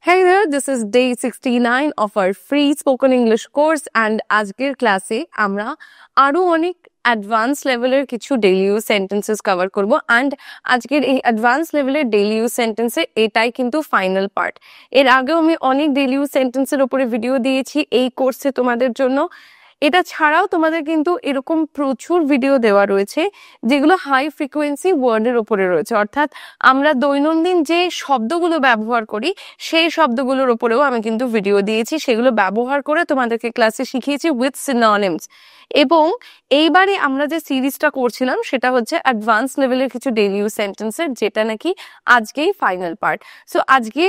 Hey there, this is day 69 of our free spoken English course and আজকের ক্লাসে আমরা আরো অনেক অ্যাডভান্স লেভেলের কিছু ডেইলি ইউজ সেন্টেন্সেস কভার করব and আজকের এই অ্যাডভান্স লেভেলের ডেইলি ইউজ সেন্টেন্সে এটাই কিন্তু ফাইনাল পার্ট। এর আগেও আমি অনেক ডেইলি ইউজ সেন্টেন্সের উপরে ভিডিও দিয়েছি এই কোর্সে তোমাদের জন্য। এটা ছাড়াও তোমাদের কিন্তু এরকম প্রচুর ভিডিও দেওয়া রয়েছে যেগুলো হাই ফ্রিকোয়েন্সি ওয়ার্ডের উপরে রয়েছে, অর্থাৎ আমরা দৈনন্দিন যে শব্দগুলো ব্যবহার করি সেই শব্দগুলোর উপরেও আমি কিন্তু ভিডিও দিয়েছি, সেগুলো ব্যবহার করে তোমাদেরকে ক্লাসে শিখিয়েছি উইথ সিনোনিমস। এবং এইবারে আমরা যে সিরিজটা করছিলাম সেটা হচ্ছে অ্যাডভান্স লেভেলের কিছু ডেইলি ইউজ সেন্টেন্সের, যেটা নাকি আজকেই ফাইনাল পার্ট। সো আজকে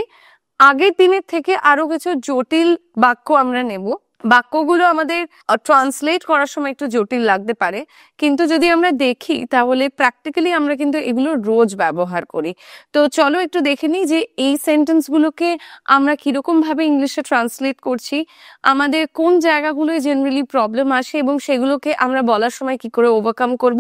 আগের দিনের থেকে আরো কিছু জটিল বাক্য আমরা নেব। বাক্যগুলো আমাদের ট্রান্সলেট করার সময় একটু জটিল লাগতে পারে, কিন্তু যদি আমরা দেখি তাহলে প্র্যাকটিক্যালি আমরা কিন্তু এগুলো রোজ ব্যবহার করি। তো চলো একটু দেখে নিই যে এই সেন্টেন্সগুলোকে আমরা কিরকম ভাবে ইংলিশে ট্রান্সলেট করছি, আমাদের কোন জায়গাগুলোয় জেনারেলি প্রবলেম আসে এবং সেগুলোকে আমরা বলার সময় কি করে ওভারকাম করব।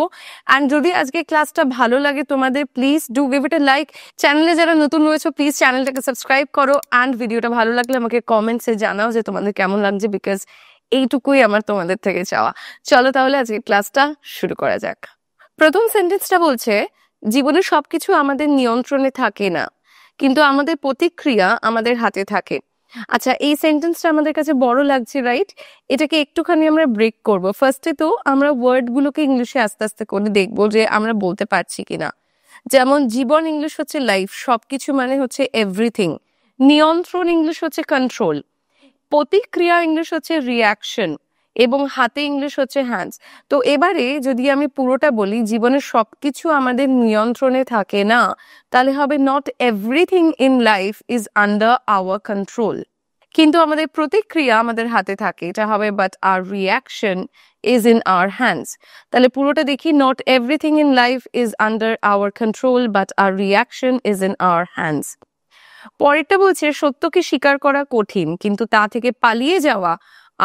অ্যান্ড যদি আজকে ক্লাসটা ভালো লাগে তোমাদের, please do give it A like. চ্যানেলে যারা নতুন রয়েছে প্লিজ চ্যানেলটাকে সাবস্ক্রাইব করো, অ্যান্ড ভিডিওটা ভালো লাগলে আমাকে কমেন্টসে জানাও যে তোমাদের কেমন লাগছে, বিকজ এইটুকুই আমার তোমাদের থেকে চাওয়া। চলো তাহলে আজকে ক্লাসটা শুরু করা যাক। প্রথম সেন্টেন্সটা বলছে, জীবনে সবকিছু আমাদের নিয়ন্ত্রণে থাকে না, কিন্তু আমাদের প্রতিক্রিয়া আমাদের হাতে থাকে। আচ্ছা, এই সেন্টেন্সটা আমাদের কাছে বড় লাগছে, রাইট? এটাকে একটুখানি আমরা ব্রেক করব। ফার্স্টে তো আমরা ওয়ার্ডগুলোকে ইংলিশে আস্তে আস্তে করে দেখবো যে আমরা বলতে পারছি কিনা। যেমন জীবন ইংলিশ হচ্ছে লাইফ, সবকিছু মানে হচ্ছে এভরিথিং। নিয়ন্ত্রণ ইংলিশ হচ্ছে কন্ট্রোল। প্রতিক্রিয়া ইংলিশ হচ্ছে রিয়াকশন, এবং হাতে ইংলিশ হচ্ছে হ্যান্ডস। তো এবারে যদি আমি পুরোটা বলি, জীবনের সবকিছু আমাদের নিয়ন্ত্রণে থাকে না, তাহলে হবে not everything in life is under our control, কিন্তু আমাদের প্রতিক্রিয়া আমাদের হাতে থাকে, এটা হবে but our reaction is in our hands. তাহলে পুরোটা দেখি, not everything in life is under our control but our reaction is in our hands. পরেরটা বলছে, সত্যকে স্বীকার করা কঠিন, কিন্তু তা থেকে পালিয়ে যাওয়া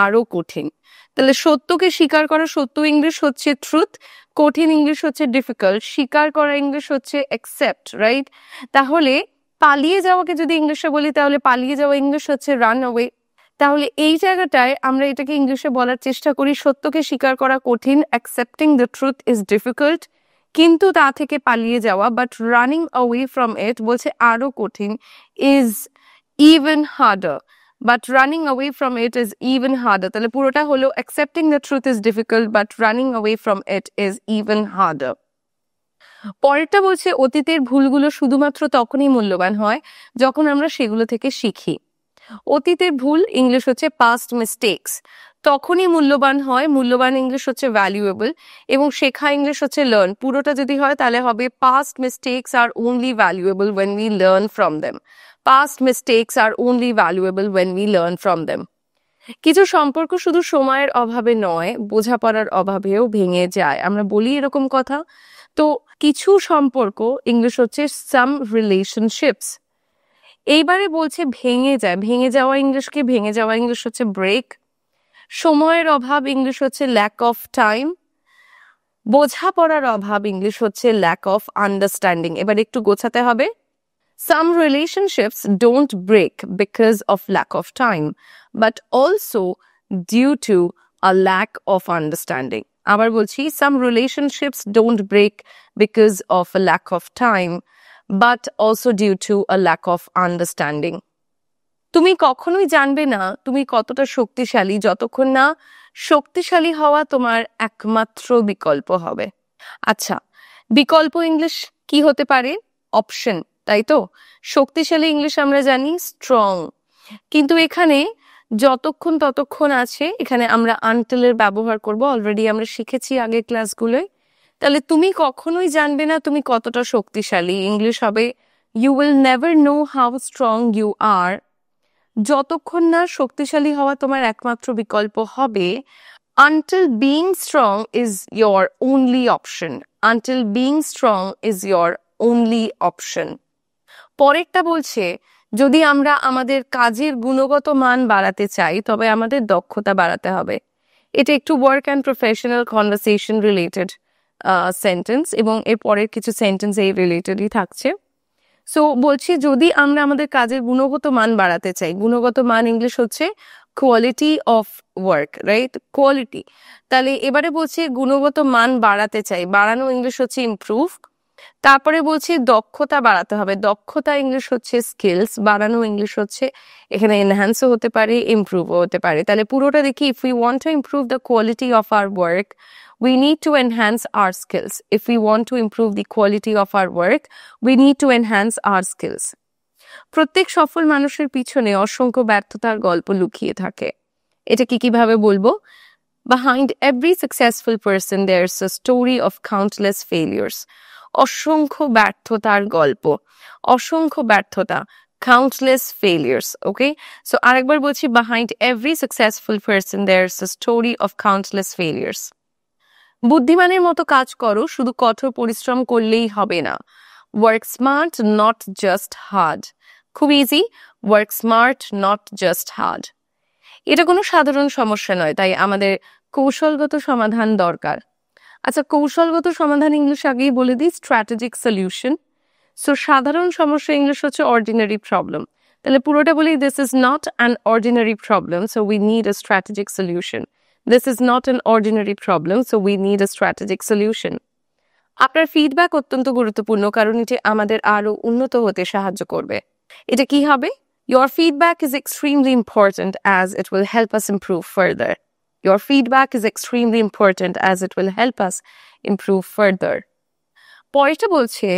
আরো কঠিন। তাহলে সত্যকে স্বীকার করা, সত্য ইংলিশ হচ্ছে ট্রুথ, কঠিন ইংলিশ হচ্ছে ডিফিকাল্ট, স্বীকার করা ইংলিশ হচ্ছে অ্যাকসেপ্ট, রাইট? তাহলে পালিয়ে যাওয়াকে যদি ইংলিশে বলি তাহলে পালিয়ে যাওয়া ইংলিশ হচ্ছে রান অ্যাওয়ে। তাহলে এই জায়গাটায় আমরা এটাকে ইংলিশে বলার চেষ্টা করি, সত্যকে স্বীকার করা কঠিন, accepting the truth is difficult, কিন্তু তা থেকে পালিয়ে যাওয়া but running away from it বলছে আরো কঠিন, is even harder, but running away from it is even harder. তাহলে পুরোটা হলো accepting the truth is difficult but running away from it is even harder. পরেরটা বলছে, অতীতের ভুলগুলো শুধুমাত্র তখনই মূল্যবান হয় যখন আমরা সেগুলো থেকে শিখি। অতীতের ভুল ইংলিশ হচ্ছে পাস্ট মিস্টেকস, তখনই মূল্যবান হয়, মূল্যবান ইংলিশ হচ্ছে ভ্যালুয়েবল, এবং শেখা ইংলিশ হচ্ছে লার্ন। পুরোটা যদি হয় তাহলে হবে past mistakes are only valuable when we learn from them. Past mistakes are only valuable when we learn from them. কিছু সম্পর্ক শুধু সময়ের অভাবে নয়, বোঝাপড়ার অভাবেও ভেঙে যায়, আমরা বলি এরকম কথা। তো কিছু সম্পর্ক ইংলিশ হচ্ছে সাম রিলেশনশিপস। এইবারে বলছে ভেঙে যায়, ভেঙে যাওয়া ইংলিশকে, ভেঙে যাওয়া ইংলিশ হচ্ছে ব্রেক। সময়ের অভাব ইংলিশ হচ্ছে ল্যাক অফ টাইম। বোঝাপড়ার অভাব ইংলিশ হচ্ছে ল্যাক অফ আন্ডারস্ট্যান্ডিং। এবার একটু গোছাতে হবে। Some relationships don't break because of lack of time, but also due to a lack of understanding. আবার বলছি, some relationships don't break because of a lack of time, but also due to a lack of understanding. তুমি কখনোই জানবে না তুমি কতটা শক্তিশালী যতক্ষণ না শক্তিশালী হওয়া তোমার একমাত্র বিকল্প হবে। আচ্ছা, বিকল্প ইংলিশ কি হতে পারে? অপশন, তাই তো? শক্তিশালী ইংলিশ আমরা জানি স্ট্রং, কিন্তু এখানে যতক্ষণ ততক্ষণ আছে, এখানে আমরা আনটিলের ব্যবহার করব, অলরেডি আমরা শিখেছি আগের ক্লাসগুলোয়। তাহলে তুমি কখনোই জানবে না তুমি কতটা শক্তিশালী, ইংলিশ হবে you will never know how strong you are, যতক্ষণ না শক্তিশালী হওয়া তোমার একমাত্র বিকল্প হবে। Until being strong is your only option. Until being strong is your only option. পরেরটা বলছে, যদি আমরা আমাদের কাজের গুণগত মান বাড়াতে চাই তবে আমাদের দক্ষতা বাড়াতে হবে। এটা একটু work and professional conversation related sentence, এবং এর পরের কিছু সেন্টেন্স এই রিলেটেডই থাকছে। সো বলছি যদি আমরা আমাদের কাজের গুণগত মান বাড়াতে চাই, গুণগত মান ইংলিশ হচ্ছে quality of work, right? Quality. তাহলে এবারে বলছি গুণগত মান বাড়াতে চাই, বাড়ানো ইংলিশ হচ্ছে ইমপ্রুভ। তারপরে বলছি দক্ষতা বাড়াতে হবে, দক্ষতা ইংলিশ হচ্ছে স্কিলস, বাড়ানো ইংলিশ হচ্ছে এখানে এনহ্যান্সও হতে পারে, ইমপ্রুভও হতে পারে। তাহলে পুরোটা দেখি, if we want to improve the quality of our work we need to enhance our skills. If we want to improve the quality of our work, we need to enhance our skills. প্রত্যেক সফল মানুষের পিছনে অসংখ্য ব্যর্থতার গল্প লুকিয়ে থাকে। এটা কিভাবে বলবো? Behind every successful person there's a story of countless failures. অসংখ্য ব্যর্থতার গল্প, অসংখ্য ব্যর্থতা, countless failures. Okay, so আরেকবার বলছি, behind every successful person there's a story of countless failures. বুদ্ধিমানের মতো কাজ করো, শুধু কঠোর পরিশ্রম করলেই হবে না। Work smart not just hard. খুব easy, work smart not just hard. এটা কোনো সাধারণ সমস্যা নয়, তাই আমাদের কৌশলগত সমাধান দরকার। আচ্ছা, কৌশলগত সমাধান ইংলিশ আগেই বলে দিই, স্ট্র্যাটেজিক সলিউশন। সো সাধারণ সমস্যা ইংলিশ হচ্ছে অর্ডিনারি প্রবলেম। তাহলে পুরোটা বলি, this is not an ordinary problem, so we need a strategic solution. This is not an ordinary problem, so we need a strategic solution. আপনার ফিডব্যাক অত্যন্ত গুরুত্বপূর্ণ, কারণ এটি আমাদের আরো উন্নত হতে সাহায্য করবে। এটা কি হবে? Your feedback is extremely important as it will help us improve further. Your feedback is extremely important as it will help us improve further. পরেরটা বলছে,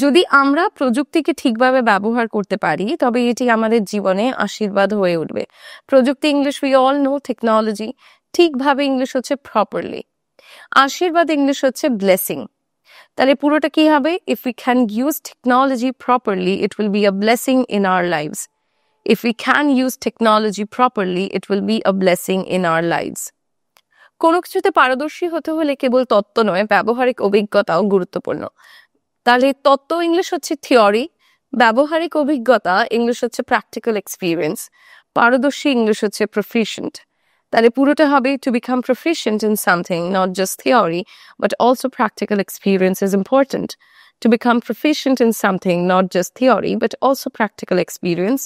যদি আমরা প্রযুক্তিকে ঠিকভাবে ব্যবহার করতে পারি তবে এটি আমাদের জীবনে আশীর্বাদ হয়ে উঠবে। প্রযুক্তি English we all know, technology ঠিকভাবে ইংলিশ হচ্ছে প্রপারলি। আশীর্বাদ ইংলিশ হচ্ছে ব্লেসিং। তাহলে পুরোটা কি হবে? If we can use technology properly it will be a blessing in our lives. If we can use technology properly it will be a blessing in our lives. কোনো কিছুতে পারদর্শী হতে হলে কেবল তত্ত্ব নয়, ব্যবহারিক অভিজ্ঞতাও গুরুত্বপূর্ণ। তাহলে তত্ত্ব ইংলিশ হচ্ছে থিওরি, ব্যবহারিক অভিজ্ঞতা ইংলিশ হচ্ছে প্র্যাকটিক্যাল এক্সপিরিয়েন্স, পারদর্শী ইংলিশ হচ্ছে প্রফিশিয়েন্ট। তাহলে পুরোটা হবে, to become proficient in something not just theory but also practical experience is important. To become proficient in something not just theory but also practical experience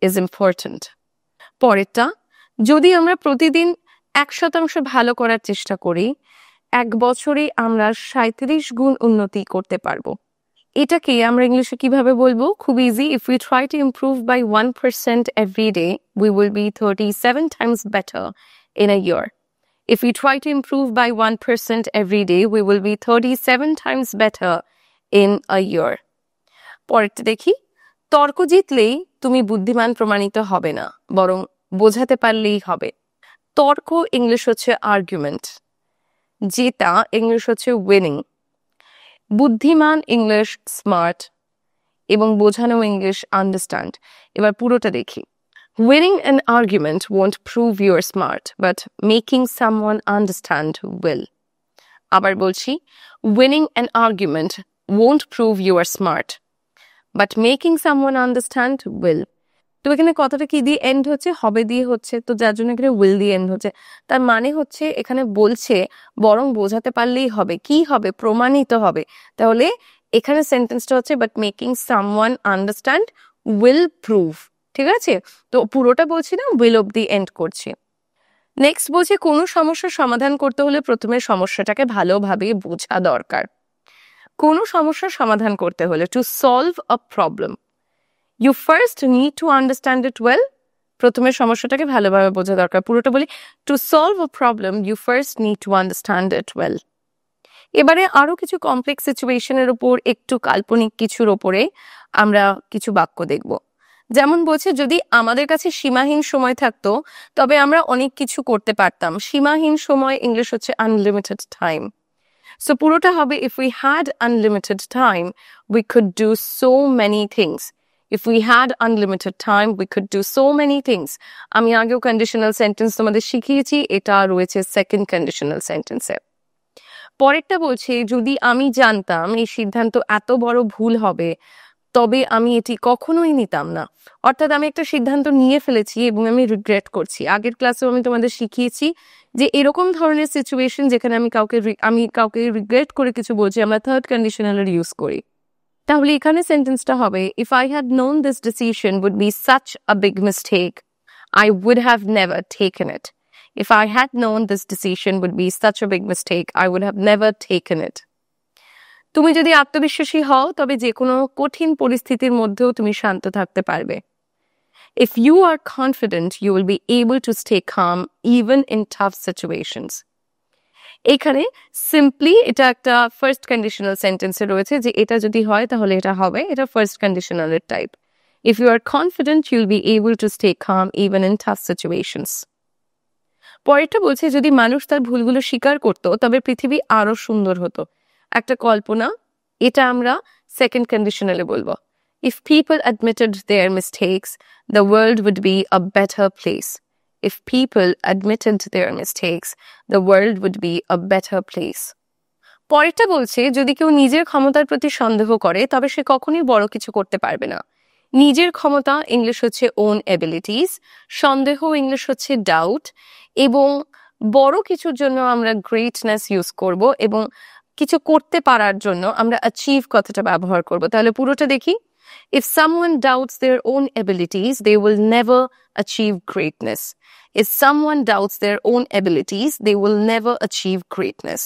is important. পরেরটা, যদি আমরা প্রতিদিন 1% ভালো করার চেষ্টা করি, 1 বছরে আমরা 37 গুণ উন্নতি করতে পারবো। এটাকে আমরা ইংলিশে কিভাবে বলবো? খুব easy, if we try to improve by 1% every day we will be 37 times better in a year. If we try to improve by 1% every day we will be 37 times better in a year. পরেরটা দেখি, তর্ক জিতলেই তুমি বুদ্ধিমান প্রমাণিত হবে না, বরং বোঝাতে পারলেই হবে। তর্ক ইংলিশ হচ্ছে আর্গুমেন্ট, জেতা ইংলিশ হচ্ছে উইনিং, বুদ্ধিমান ইংলিশ স্মার্ট এবং বোঝানো ইংলিশ আন্ডারস্ট্যান্ড। এবার পুরোটা দেখি, winning an argument won't prove your smart but making someone understand will. আবার বলছি, winning an argument won't prove your smart but making someone understand will. তো এখানে কথাটা কি দিয়ে এন্ড হচ্ছে? হবে দিয়ে হচ্ছে, তো যার জন্য এখানে উইল দিয়ে এন্ড হচ্ছে। তার মানে হচ্ছে এখানে বলছে বরং বোঝাতে পারলেই হবে, কি হবে? প্রমাণিত হবে। তাহলে এখানে সেন্টেন্সটা হচ্ছে but making someone understand will prove. ঠিক আছে, তো পুরোটা বলছি না, উইল অব্দি এন্ড করছি। নেক্সট বলছে, কোনো সমস্যার সমাধান করতে হলে প্রথমে সমস্যাটাকে ভালোভাবে বোঝা দরকার। কোনো সমস্যার সমাধান করতে হলে, to solve a problem you first need to understand it well. প্রথমে সমস্যাটাকে ভালোভাবে বোঝা দরকার। পুরোটা বলি, to solve a problem you first need to understand it well. এবারে আরো কিছু কমপ্লেক্স সিচুয়েশনের উপর, একটু কাল্পনিক কিছুর উপরে আমরা কিছু বাক্য দেখব। যেমন বলছে, যদি আমাদের কাছে সীমাহীন সময় থাকতো তবে আমরা অনেক কিছু করতে পারতাম। সীমাহীন সময় ইংলিশ হচ্ছে আনলিমিটেড টাইম। সো পুরোটা হবে, if we had unlimited time we could do so many things. If we had unlimited time, we could do so many things. আমি আগেও কন্ডিশনাল সেন্টেন্স তোমাদের শিখিয়েছি, এটা রয়েছে সেকেন্ড কন্ডিশনাল সেন্টেন্সে। পরেরটা বলছে, যদি আমি জানতাম এই সিদ্ধান্ত এত বড় ভুল হবে তবে আমি এটি কখনোই নিতাম না। অর্থাৎ আমি একটা সিদ্ধান্ত নিয়ে ফেলেছি এবং আমি রিগ্রেট করছি। আগের ক্লাসেও আমি তোমাদের শিখিয়েছি যে এরকম ধরনের সিচুয়েশন যেখানে আমি কাউকে রিগ্রেট করে কিছু বলছি, আমরা থার্ড কন্ডিশনালের ইউজ করি। তাহলে এখানে সেন্টেন্সটা হবে if I had known this decision would be such a big mistake, I would have never taken it. If I had known this decision would be such a big mistake, I would have never taken it. তুমি যদি আত্মবিশ্বাসী হও তবে যে কোনো কঠিন পরিস্থিতির মধ্যেও তুমি শান্ত থাকতে পারবে। If you are confident, you will be able to stay calm even in tough situations. এখানে সিম্পলি এটা একটা ফার্স্ট কন্ডিশনাল সেন্টেন্সে রয়েছে যে এটা যদি হয় তাহলে এটা হবে, এটা ফার্স্ট কন্ডিশনালের type. If you are confident, you'll be able to stay calm even in tough situations. পরেরটা বলছে যদি মানুষ তার ভুলগুলো স্বীকার করতো তবে পৃথিবী আরো সুন্দর হতো। একটা কল্পনা, এটা আমরা সেকেন্ড কন্ডিশনালে বলবো। If people admitted their mistakes, the world would be a better place. If people admitted their mistakes, the world would be a better place. পরেরটা বলছে যদি কেউ নিজের ক্ষমতার প্রতি সন্দেহ করে তবে সে কখনোই বড় কিছু করতে পারবে না। নিজের ক্ষমতা ইংলিশ হচ্ছে ওন এবিলিটিস, সন্দেহ ইংলিশ হচ্ছে ডাউট, এবং বড় কিছুর জন্য আমরা গ্রেটনেস ইউজ করব এবং কিছু করতে পারার জন্য আমরা অ্যাচিভ কথাটা ব্যবহার করব। তাহলে পুরোটা দেখি। If someone doubts their own abilities, they will never achieve greatness. If someone doubts their own abilities, they will never achieve greatness.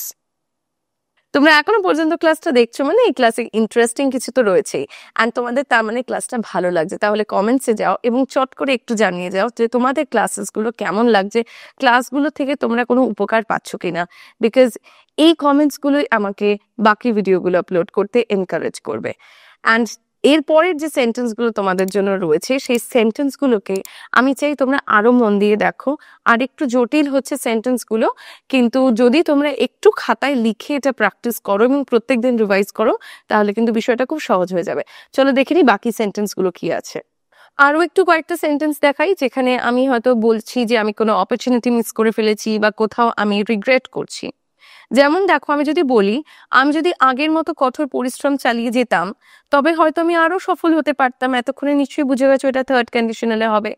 তোমরা এখনো পর্যন্ত ক্লাসটা দেখছো মানে এই ক্লাসে ইন্টারেস্টিং কিছু তো রয়েছেই, অ্যান্ড তোমাদের তার মানে ক্লাসটা ভালো লাগছে। তাহলে কমেন্টসে যাও এবং চট করে একটু জানিয়ে যাও যে তোমাদের ক্লাসেসগুলো কেমন লাগছে, ক্লাসগুলো থেকে তোমরা কোনো উপকার পাচ্ছ কিনা, বিকজ এই কমেন্টসগুলোই আমাকে বাকি ভিডিওগুলো আপলোড করতে এনকারেজ করবে। অ্যান্ড এরপরের যে সেন্টেন্সগুলো তোমাদের জন্য রয়েছে সেই সেন্টেন্সগুলোকে আমি চাই তোমরা আরো মন দিয়ে দেখো। আর একটু জটিল হচ্ছে সেন্টেন্সগুলো, কিন্তু যদি তোমরা একটু খাতায় লিখে এটা প্র্যাকটিস করো এবং প্রত্যেকদিন রিভাইজ করো তাহলে কিন্তু বিষয়টা খুব সহজ হয়ে যাবে। চলো দেখে নিই বাকি সেন্টেন্সগুলো কি আছে। আরো একটু কয়েকটা সেন্টেন্স দেখাই যেখানে আমি হয়তো বলছি যে আমি কোনো অপরচুনিটি মিস করে ফেলেছি বা কোথাও আমি রিগ্রেট করছি। যেমন দেখো, আমি যদি বলি আমি যদি আগের মতো কঠোর পরিশ্রম চালিয়ে যেতাম তবে হয়তো আমি আরো সফল হতে পারতাম। এতক্ষণে নিশ্চয়ই বুঝে গেছো এটা থার্ড কন্ডিশনালে হবে।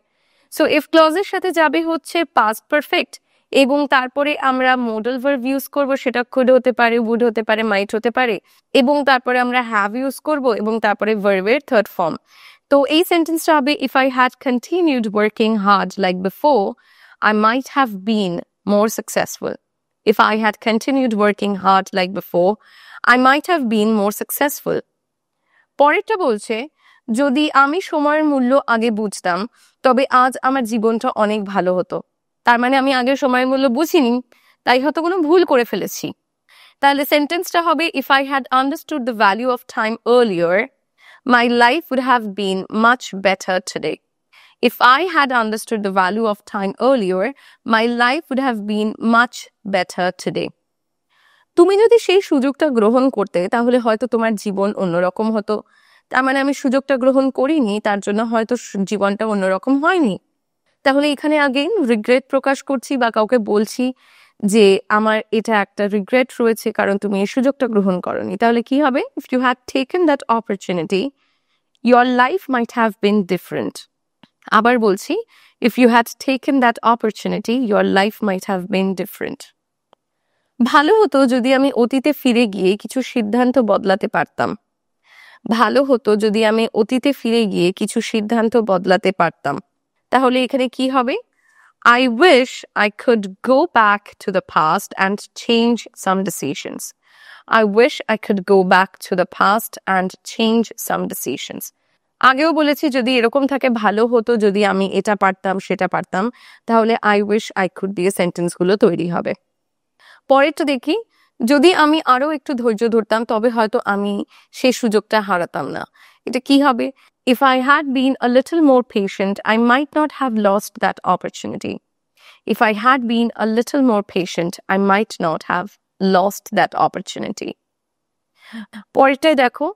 সো ইফ ক্লজের সাথে যাবে হচ্ছে পাস্ট পারফেক্ট এবং তারপরে আমরা মডেল ভার্ব ইউজ করব, সেটা কুড হতে পারে, উড হতে পারে, মাইট হতে পারে, এবং তারপরে আমরা হ্যাভ ইউজ করব এবং তারপরে ভার্বের থার্ড ফর্ম। তো এই সেন্টেন্সটা হবে if I had continued working hard like before, I might have been more successful. If I had continued working hard like before, I might have been more successful. পরেরটা বলছে যদি আমি সময়ের মূল্য আগে বুঝতাম তবে আজ আমার জীবনটা অনেক ভালো হতো। তার মানে আমি আগে সময়ের মূল্য বুঝিনি, তাই হয়তো কোনো ভুল করে ফেলেছি। তাহলে সেন্টেন্সটা হবে if I had understood the value of time earlier, my life would have been much better today. If I had understood the value of time earlier, my life would have been much better today. তুমি যদি সেই সুযোগটা গ্রহণ করতে তাহলে হয়তো তোমার জীবন অন্যরকম হতো। তার মানে আমি সুযোগটা গ্রহণ করিনি, তার জন্য হয়তো জীবনটা অন্যরকম হয়নি। তাহলে এখানে আগেইন রিগ্রেট প্রকাশ করছি বা কাউকে বলছি যে আমার এটা একটা রিগ্রেট রয়েছে কারণ তুমি এই সুযোগটা গ্রহণ করনি। তাহলে কি হবে? If you had taken that opportunity, your life might have been different. আবার বলছি, if you had taken that opportunity, your life might have been different. ভালো হতো যদি আমি অতীতে ফিরে গিয়ে কিছু সিদ্ধান্ত বদলাতে পারতাম। ভালো হতো যদি আমি অতীতে ফিরে গিয়ে কিছু সিদ্ধান্ত বদলাতে পারতাম। তাহলে এখানে কি হবে? I wish I could go back to the past and change some decisions. I wish I could go back to the past and change some decisions. আগেও বলেছি যদি এরকম থাকে ভালো হতো যদি আমি এটা পারতাম সেটা পারতাম, তাহলে আই উইশ আই কুড দিয়ে সেন্টেন্সগুলো তৈরি হবে। পরেরটা দেখি, যদি আমি আরো একটু ধৈর্য ধরতাম তবে হয়তো আমি সেই সুযোগটা হারাতাম না। এটা কি হবে? If I had been a little more patient, I might not have lost that opportunity. If I had been a little more patient, I might not have lost that opportunity. পরেরটাই দেখো,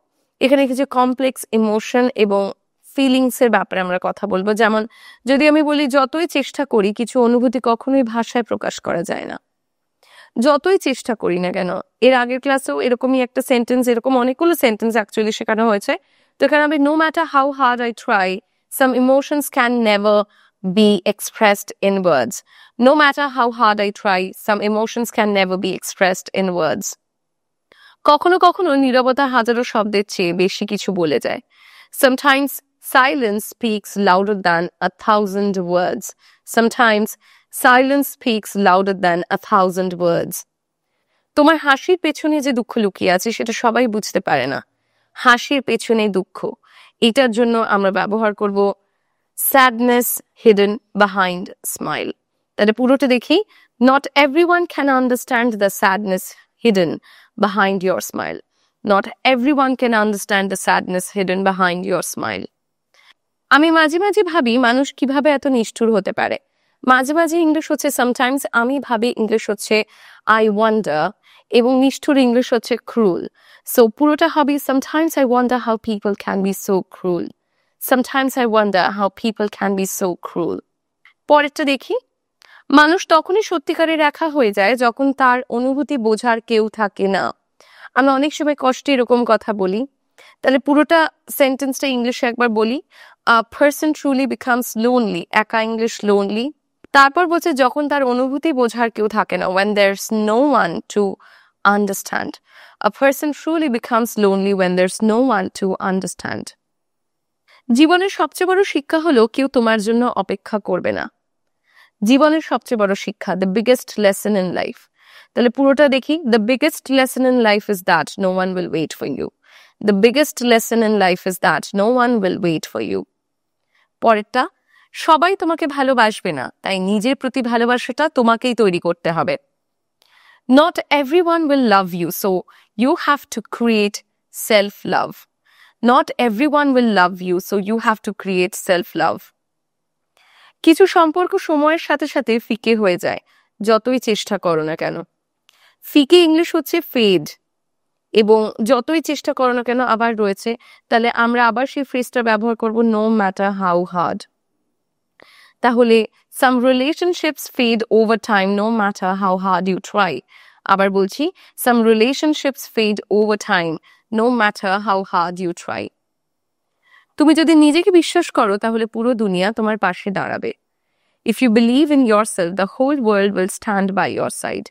এখানে কিছু কমপ্লেক্স ইমোশন এবং feelings এর ব্যাপারে আমরা কথা বলবো। যেমন যদি আমি বলি যতই চেষ্টা করি কিছু অনুভূতি কখনোই ভাষায় প্রকাশ করা যায় না। যতই চেষ্টা করি না কেন, এর আগের ক্লাসেও এরকমই একটা সেন্টেন্স, এরকম অনেকগুলো সেন্টেন্স অ্যাকচুয়ালি শেখানো হয়েছে। তো এখানে আমি no matter how hard I try, some emotions can never be expressed in words. No matter how hard I try, some emotions can never be expressed in words. কখনো কখনো নীরবতা হাজারো শব্দের চেয়ে বেশি কিছু বলে যায়। Sometimes silence speaks louder than 1,000 words. Sometimes silence speaks louder than 1,000 words. তোমার হাসির পেছনে যে দুঃখ লুকিয়ে আছে সেটা সবাই বুঝতে পারে না। হাসির পেছনে দুঃখ, এটার জন্য আমরা ব্যবহার করব sadness hidden behind smile. তাহলে পুরোটা দেখি। Not everyone can understand the sadness hidden behind your smile. Not everyone can understand the sadness hidden behind your smile. আমি মাঝে মাঝে ভাবি মানুষ কিভাবে এত নিষ্ঠুর হতে পারে। মাঝে মাঝে ইংলিশ হচ্ছে sometimes, আমি ভাবি ইংলিশ হচ্ছে I wonder, এবং নিষ্ঠুর ইংলিশ হচ্ছে cruel. So পুরোটা হবে sometimes I wonder how people can be so cruel. Sometimes I wonder how people can be so cruel. পরেরটা দেখি। মানুষ তখনই সত্যিকারের একা হয়ে যায় যখন তার অনুভূতি বোঝার কেউ থাকে না। আমরা অনেক সময় কষ্টে এরকম কথা বলি। তাহলে পুরোটা সেন্টেন্সটা ইংলিশে একবার বলি। A person truly becomes lonely. একা ইংলিশ lonely. তারপর বলছে যখন তার অনুভূতি বোঝার কেউ থাকে না, when there's no one to understand. A person truly becomes lonely when there's no one to understand. জীবনের সবচেয়ে বড় শিক্ষা হলো কেউ তোমার জন্য অপেক্ষা করবে না। জীবনের সবচেয়ে বড় শিক্ষা, the biggest lesson in life. তাহলে পুরোটা দেখি। The biggest lesson in life is that no one will wait for you. The biggest lesson in life is that no one will wait for you. পরেরটা, সবাই তোমাকে ভালোবাসবে না, তাই নিজের প্রতি ভালোবাসাটা তোমাকেই তৈরি করতে হবে। Not everyone will love you, so you have to create self-love. Not everyone will love you, so you have to create self-love. কিছু সম্পর্ক সময়ের সাথে সাথে ফিকে হয়ে যায়, যতই চেষ্টা করো না কেন। ফিকে ইংলিশ হচ্ছে ফেড, এবং যতই চেষ্টা করো না কেন আবার রয়েছে। তাহলে আমরা আবার সেই ফ্রেজটা ব্যবহার করব no matter how hard. তাহলে some relationships fade over time no matter how hard you try. আবার বলছি, some relationships fade over time no matter how hard you try. তুমি যদি নিজেকে বিশ্বাস করো তাহলে পুরো দুনিয়া তোমার পাশে দাঁড়াবে। If you believe in yourself, the whole world will stand by your side.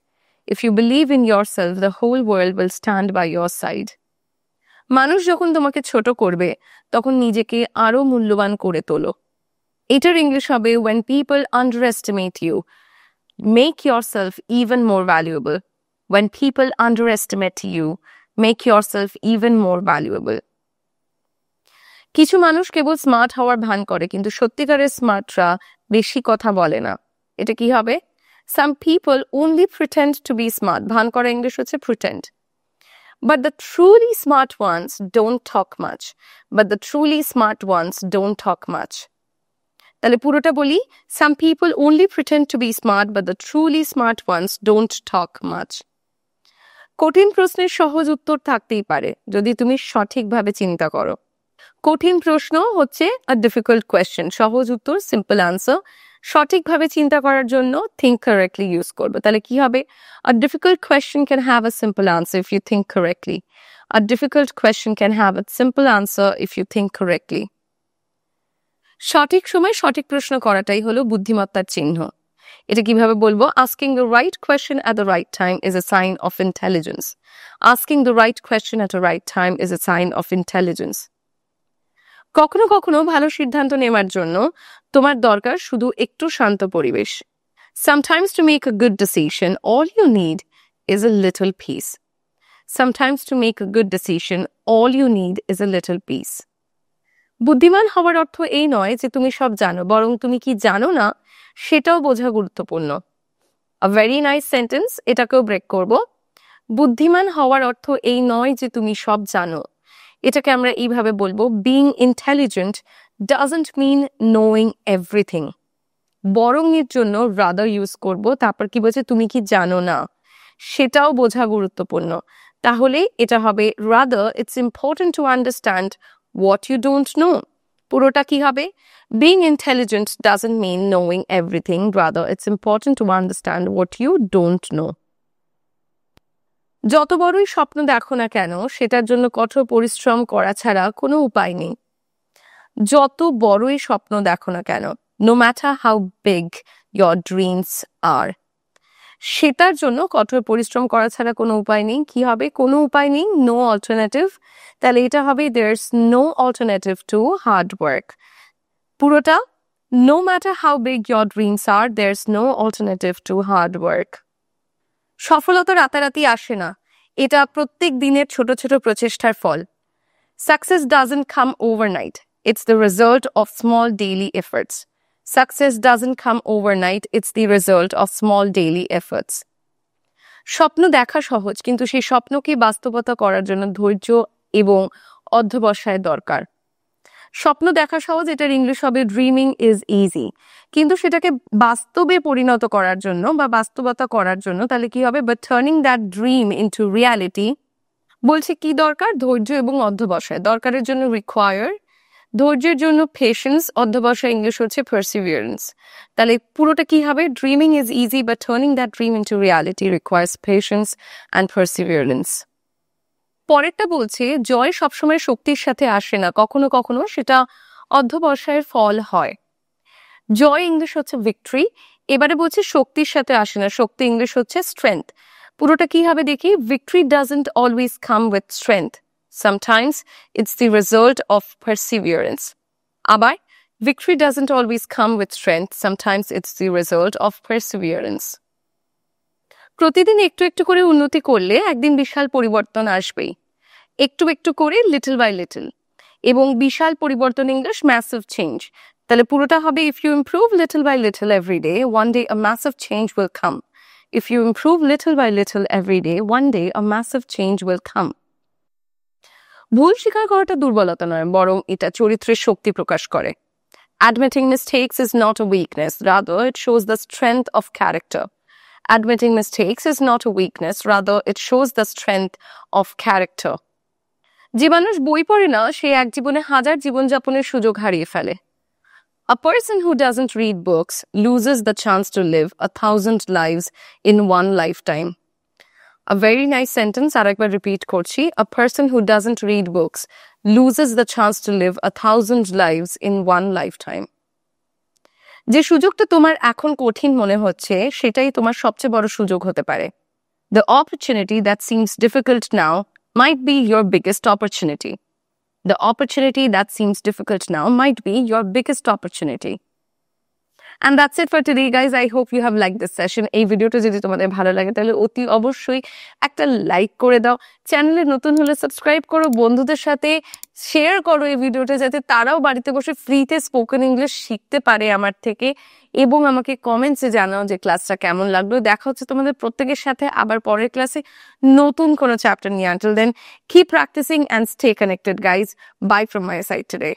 If you believe in yourself, the whole world will stand by your side. মানুষ যখন তোমাকে ছোট করবে তখন নিজেকে আরো মূল্যবান করে তোলো। এটার ইংলিশ হবে when people underestimate you, make yourself even more valuable. When people underestimate you, make yourself even more valuable. কিছু মানুষ কেবল স্মার্ট হওয়ার ভান করে, কিন্তু সত্যিকারের স্মার্টরা বেশি কথা বলে না। এটা কি হবে? Some people only pretend to be smart. ভান করা ইংলিশ হচ্ছে pretend. But the truly smart ones don't talk much. But the truly smart ones don't talk much. তাহলে পুরোটা বলি। Some people only pretend to be smart, but the truly smart ones don't talk much. কঠিন প্রশ্নের সহজ উত্তর থাকতেই পারে যদি তুমি সঠিকভাবে চিন্তা করো। কঠিন প্রশ্ন হচ্ছে a difficult question, সহজ উত্তর simple answer. সঠিকভাবে চিন্তা করার জন্য think correctly ইউজ করবো। তাহলে কি হবে? A difficult question can have a simple answer if you think correctly. A difficult question can have a simple answer if you think correctly. সঠিক সময় সঠিক প্রশ্ন করাটাই হলো বুদ্ধিমত্তার চিহ্ন। এটা কিভাবে বলবো? Asking the right question at the right time is a sign of intelligence. Asking the right question at the right time is a sign of intelligence. কখনো কখনো ভালো সিদ্ধান্ত নেওয়ার জন্য তোমার দরকার শুধু একটু শান্ত পরিবেশ। Sometimes to make a good decision, all you need is a little peace. Sometimes to make a good decision, all you need is a little peace. বুদ্ধিমান হওয়ার অর্থ এই নয় যে তুমি সব জানো, বরং তুমি কি জানো না সেটাও বোঝা গুরুত্বপূর্ণ। A very nice sentence, এটাকেও ব্রেক করব। বুদ্ধিমান হওয়ার অর্থ এই নয় যে তুমি সব জানো, এটাকে আমরা এইভাবে বলবো being intelligent doesn't mean knowing everything. বরং এর জন্য rather ইউজ করব। তারপর কি বলছে? তুমি কি জানো না সেটাও বোঝা গুরুত্বপূর্ণ। তাহলে এটা হবে rather it's important to understand what you don't know. পুরোটা কি হবে? Being intelligent doesn't mean knowing everything. Rather, it's important to understand what you don't know. যত বড়ই স্বপ্ন দেখো না কেন সেটার জন্য কঠোর পরিশ্রম করা ছাড়া কোনো উপায় নেই। যত বড়ই স্বপ্ন দেখো না কেন, no matter how big your dreams are. সেটার জন্য কঠোর পরিশ্রম করা ছাড়া কোনো উপায় নেই। কি হবে? কোনো উপায় নেই, নো অল্টারনেটিভ। তাহলে এটা হবে there's no alternative to hard work. পুরোটা no matter how big your dreams are, there's no alternative to hard work. সফলতা রাতারাতি আসে না, এটা প্রত্যেক দিনের ছোট ছোট প্রচেষ্টার ফল। Success doesn't come overnight. It's the result of small daily efforts. Success doesn't come overnight. It's the result of small daily efforts. স্বপ্ন দেখা সহজ, কিন্তু সেই স্বপ্নকে বাস্তবতা করার জন্য ধৈর্য এবং অধ্যবসায় দরকার। স্বপ্ন দেখা সহজ, এটার ইংলিশ হবে ড্রিমিং ইজ ইজি, কিন্তু সেটাকে বাস্তবে পরিণত করার জন্য বা বাস্তবতা করার জন্য তাহলে কি হবে? But turning that dream into reality, বলছে কি দরকার? ধৈর্য এবং অধ্যবসায়। দরকারের জন্য রিকোয়ার, ধৈর্যের জন্য পেশেন্স, অধ্যবসায় ইংলিশ হচ্ছে পারসিভিয়ারেন্স। তাহলে পুরোটা কি হবে? Dreaming is easy but turning that dream into reality requires patience and perseverance. পরেরটা বলছে জয় সবসময় শক্তির সাথে আসে না, কখনো কখনো সেটা অধ্যবসায়ের ফল হয়। জয় ইংলিশ হচ্ছে ভিক্টরি, এবারে বলছে শক্তির সাথে আসে না, শক্তি ইংলিশ হচ্ছে স্ট্রেংথ। পুরোটা কি হবে দেখি? Victory doesn't always come with strength, sometimes it's the result of perseverance. আবার victory doesn't always come with strength, sometimes it's the result of perseverance. প্রতিদিন একটু একটু করে উন্নতি করলে একদিন বিশাল পরিবর্তন আসবেই। একটু একটু করে, লিটল বাই লিটল। এবং বিশাল পরিবর্তন ইংলিশ ম্যাসিভ চেঞ্জ। তাহলে পুরোটা হবে if you improve little by little every day, one day a massive change will come. If you improve little by little every day, one day a massive change will come. ভুল স্বীকার করাটা দুর্বলতা নয়, বরং এটা চরিত্রের শক্তি প্রকাশ করে। Admitting mistakes is not a weakness, rather it shows the strength of character. Admitting mistakes is not a weakness, rather it shows the strength of character. যে মানুষ বই পড়ে না সে এক জীবনে হাজার জীবনযাপনের সুযোগ হারিয়ে ফেলে। A person who doesn't read books loses the chance to live 1,000 lives in one lifetime. A very nice sentence, আরেকবার রিপিট করছি। A person who doesn't read books loses the chance to live 1,000 lives in one lifetime. যে সুযোগটা তোমার এখন কঠিন মনে হচ্ছে সেটাই তোমার সবচেয়ে বড় সুযোগ হতে পারে। The opportunity that seems difficult now might be your biggest opportunity. The opportunity that seems difficult now might be your biggest opportunity. And that's it for today, guys. I hope you have liked this session. এই ভিডিওটা যদি তোমাদের ভালো লাগে তাহলে অতি অবশ্যই একটা লাইক করে দাও। চ্যানেলে নতুন হলে সাবস্ক্রাইব করো, বন্ধুদের সাথে শেয়ার করো এই ভিডিওটা, যাতে তারাও বাড়িতে বসে ফ্রিতে স্পোকেন ইংলিশ শিখতে পারে আমার থেকে। এবং আমাকে কমেন্টসে জানাও যে ক্লাসটা কেমন লাগলো। দেখা হচ্ছে তোমাদের প্রত্যেকের সাথে আবার পরের ক্লাসে নতুন কোনো চ্যাপ্টার নিয়ে। Until then, keep practicing and stay connected, guys. Bye from my side today.